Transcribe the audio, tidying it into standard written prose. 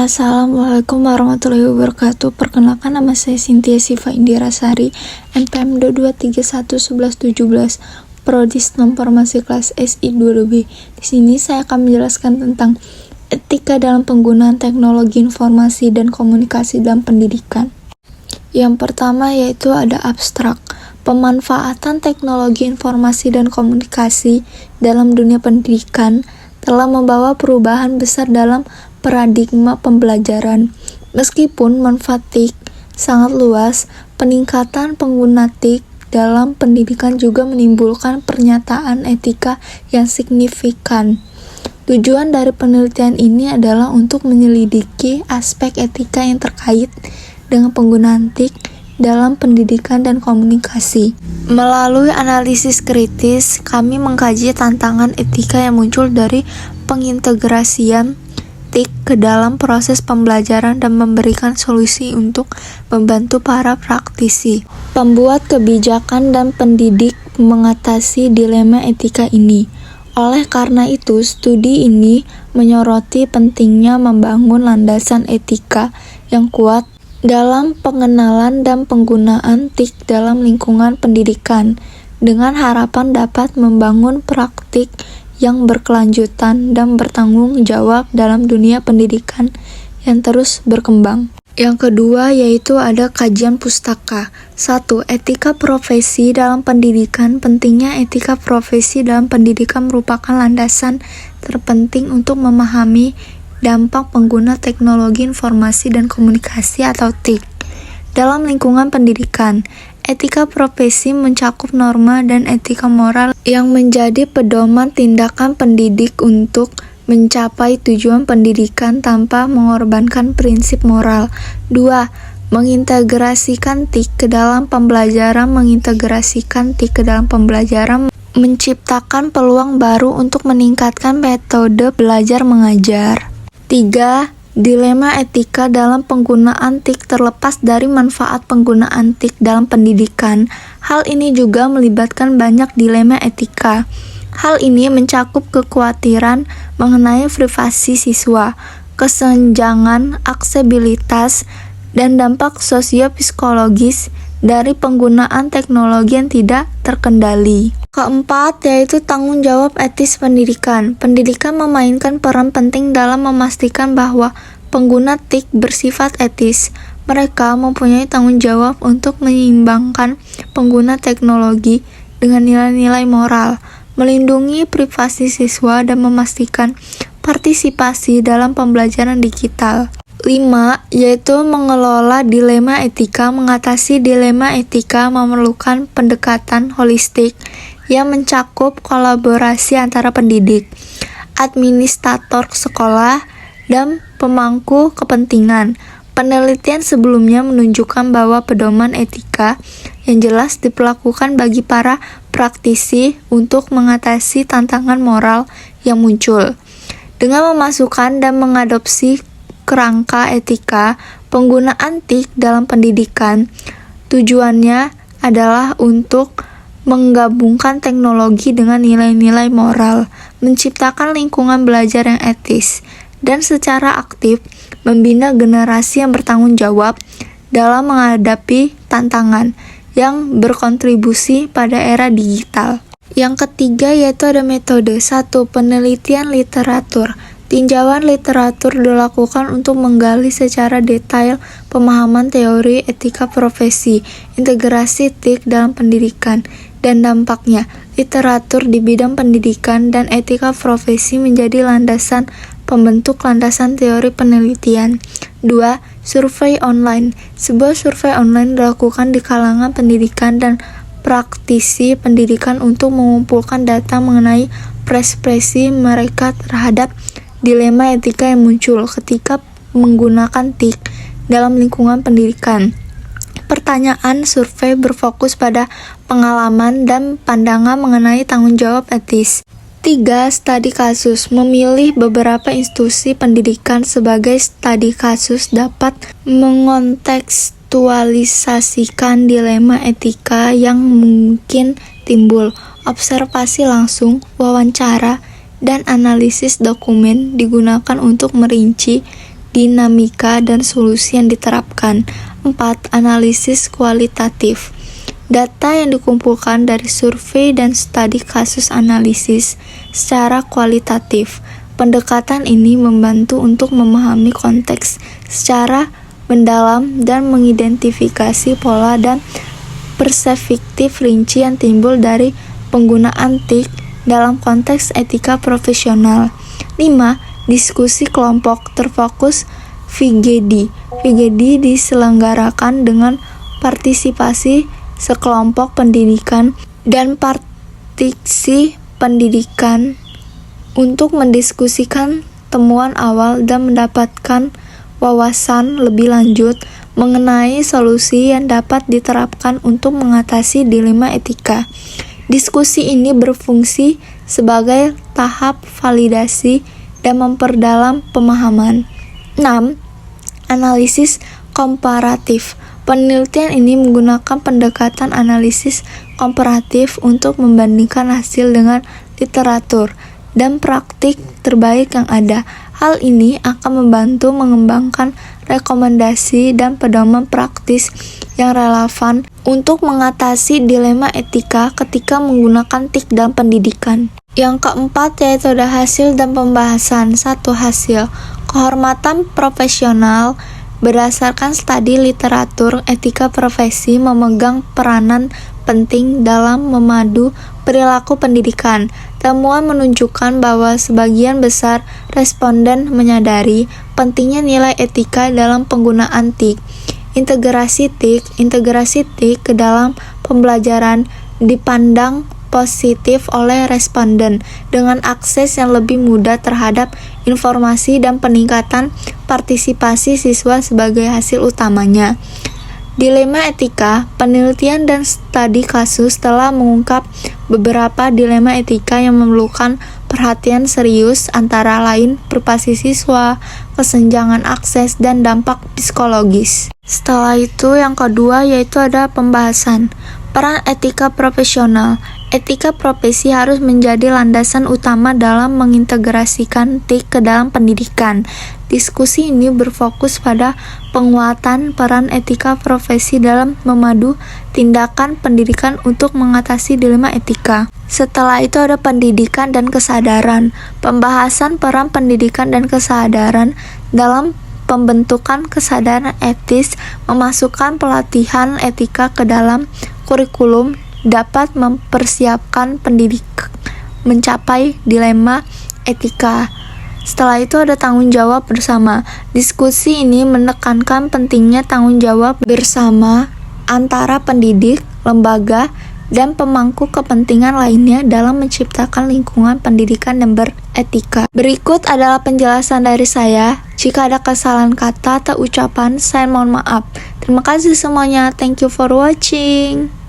Assalamualaikum warahmatullahi wabarakatuh. Perkenalkan, nama saya Cynthia Siva Indirasari, NPM 2311117, Prodi Informasi kelas SI 2B. Di sini saya akan menjelaskan tentang etika dalam penggunaan teknologi informasi dan komunikasi dalam pendidikan. Yang pertama yaitu ada abstrak. Pemanfaatan teknologi informasi dan komunikasi dalam dunia pendidikan telah membawa perubahan besar dalam paradigma pembelajaran. Meskipun manfaat TIK sangat luas, peningkatan pengguna TIK dalam pendidikan juga menimbulkan pernyataan etika yang signifikan. Tujuan dari penelitian ini adalah untuk menyelidiki aspek etika yang terkait dengan penggunaan TIK dalam pendidikan dan komunikasi. Melalui analisis kritis, kami mengkaji tantangan etika yang muncul dari pengintegrasian TIK ke dalam proses pembelajaran dan memberikan solusi untuk membantu para praktisi, pembuat kebijakan dan pendidik mengatasi dilema etika ini. Oleh karena itu, studi ini menyoroti pentingnya membangun landasan etika yang kuat dalam pengenalan dan penggunaan TIK dalam lingkungan pendidikan, dengan harapan dapat membangun praktik yang berkelanjutan dan bertanggung jawab dalam dunia pendidikan yang terus berkembang. Yang kedua yaitu ada kajian pustaka. 1. Etika profesi dalam pendidikan. Pentingnya etika profesi dalam pendidikan merupakan landasan terpenting untuk memahami dampak pengguna teknologi informasi dan komunikasi atau TIK dalam lingkungan pendidikan. Etika profesi mencakup norma dan etika moral yang menjadi pedoman tindakan pendidik untuk mencapai tujuan pendidikan tanpa mengorbankan prinsip moral. 2. Mengintegrasikan TIK ke dalam pembelajaran. Mengintegrasikan TIK ke dalam pembelajaran menciptakan peluang baru untuk meningkatkan metode belajar mengajar. 3. Dilema etika dalam penggunaan TIK. Terlepas dari manfaat penggunaan TIK dalam pendidikan, hal ini juga melibatkan banyak dilema etika. Hal ini mencakup kekhawatiran mengenai privasi siswa, kesenjangan aksesibilitas, dan dampak sosio-psikologis dari penggunaan teknologi yang tidak terkendali. Keempat, yaitu tanggung jawab etis pendidikan. Pendidikan memainkan peran penting dalam memastikan bahwa pengguna TIK bersifat etis. Mereka mempunyai tanggung jawab untuk menyeimbangkan pengguna teknologi dengan nilai-nilai moral, melindungi privasi siswa, dan memastikan partisipasi dalam pembelajaran digital. 5. Yaitu mengelola dilema etika. Mengatasi dilema etika memerlukan pendekatan holistik yang mencakup kolaborasi antara pendidik, administrator sekolah, dan pemangku kepentingan. Penelitian sebelumnya menunjukkan bahwa pedoman etika yang jelas diperlakukan bagi para praktisi untuk mengatasi tantangan moral yang muncul. Dengan memasukkan dan mengadopsi kerangka etika, penggunaan TIK dalam pendidikan tujuannya adalah untuk menggabungkan teknologi dengan nilai-nilai moral, menciptakan lingkungan belajar yang etis, dan secara aktif membina generasi yang bertanggung jawab dalam menghadapi tantangan yang berkontribusi pada era digital. Yang ketiga yaitu ada metode. 1. Penelitian literatur. Tinjauan literatur dilakukan untuk menggali secara detail pemahaman teori etika profesi, integrasi TIK dalam pendidikan, dan dampaknya. Literatur di bidang pendidikan dan etika profesi menjadi landasan pembentuk landasan teori penelitian. 2. Survei online. Sebuah survei online dilakukan di kalangan pendidikan dan praktisi pendidikan untuk mengumpulkan data mengenai persepsi mereka terhadap dilema etika yang muncul ketika menggunakan TIK dalam lingkungan pendidikan. Pertanyaan survei berfokus pada pengalaman dan pandangan mengenai tanggung jawab etis. 3. Studi kasus. Memilih beberapa institusi pendidikan sebagai studi kasus dapat mengontekstualisasikan dilema etika yang mungkin timbul. Observasi langsung, wawancara, dan analisis dokumen digunakan untuk merinci dinamika, dan solusi yang diterapkan. 4. Analisis kualitatif. Data yang dikumpulkan dari survei dan studi kasus analisis secara kualitatif. Pendekatan ini membantu untuk memahami konteks secara mendalam dan mengidentifikasi pola dan perspektif rinci yang timbul dari penggunaan TIK dalam konteks etika profesional. 5. Diskusi kelompok terfokus VGD. VGD diselenggarakan dengan partisipasi sekelompok pendidikan dan praktisi pendidikan untuk mendiskusikan temuan awal dan mendapatkan wawasan lebih lanjut mengenai solusi yang dapat diterapkan untuk mengatasi dilema etika. Diskusi ini berfungsi sebagai tahap validasi dan memperdalam pemahaman. 6. Analisis komparatif. Penelitian ini menggunakan pendekatan analisis komparatif untuk membandingkan hasil dengan literatur dan praktik terbaik yang ada. Hal ini akan membantu mengembangkan rekomendasi dan pedoman praktis yang relevan untuk mengatasi dilema etika ketika menggunakan TIK dalam pendidikan. Yang keempat yaitu ada hasil dan pembahasan. 1. Hasil. Kehormatan profesional berdasarkan studi literatur etika profesi memegang peranan penting dalam memadu perilaku pendidikan. Temuan menunjukkan bahwa sebagian besar responden menyadari pentingnya nilai etika dalam penggunaan TIK. Integrasi TIK ke dalam pembelajaran dipandang positif oleh responden dengan akses yang lebih mudah terhadap informasi dan peningkatan partisipasi siswa sebagai hasil utamanya. Dilema etika, penelitian dan studi kasus telah mengungkap beberapa dilema etika yang memerlukan perhatian serius, antara lain privasi siswa, kesenjangan akses, dan dampak psikologis. Setelah itu yang kedua yaitu ada pembahasan. Peran etika profesional. Etika profesi harus menjadi landasan utama dalam mengintegrasikan TIK ke dalam pendidikan. Diskusi ini berfokus pada penguatan peran etika profesi dalam memadu tindakan pendidikan untuk mengatasi dilema etika. Setelah itu ada pendidikan dan kesadaran. Pembahasan peran pendidikan dan kesadaran dalam pembentukan kesadaran etis, memasukkan pelatihan etika ke dalam kurikulum dapat mempersiapkan pendidik mencapai dilema etika. Setelah itu ada tanggung jawab bersama. Diskusi ini menekankan pentingnya tanggung jawab bersama antara pendidik, lembaga, dan pemangku kepentingan lainnya dalam menciptakan lingkungan pendidikan yang beretika. Berikut adalah penjelasan dari saya. Jika ada kesalahan kata atau ucapan, saya mohon maaf. Terima kasih semuanya. Thank you for watching.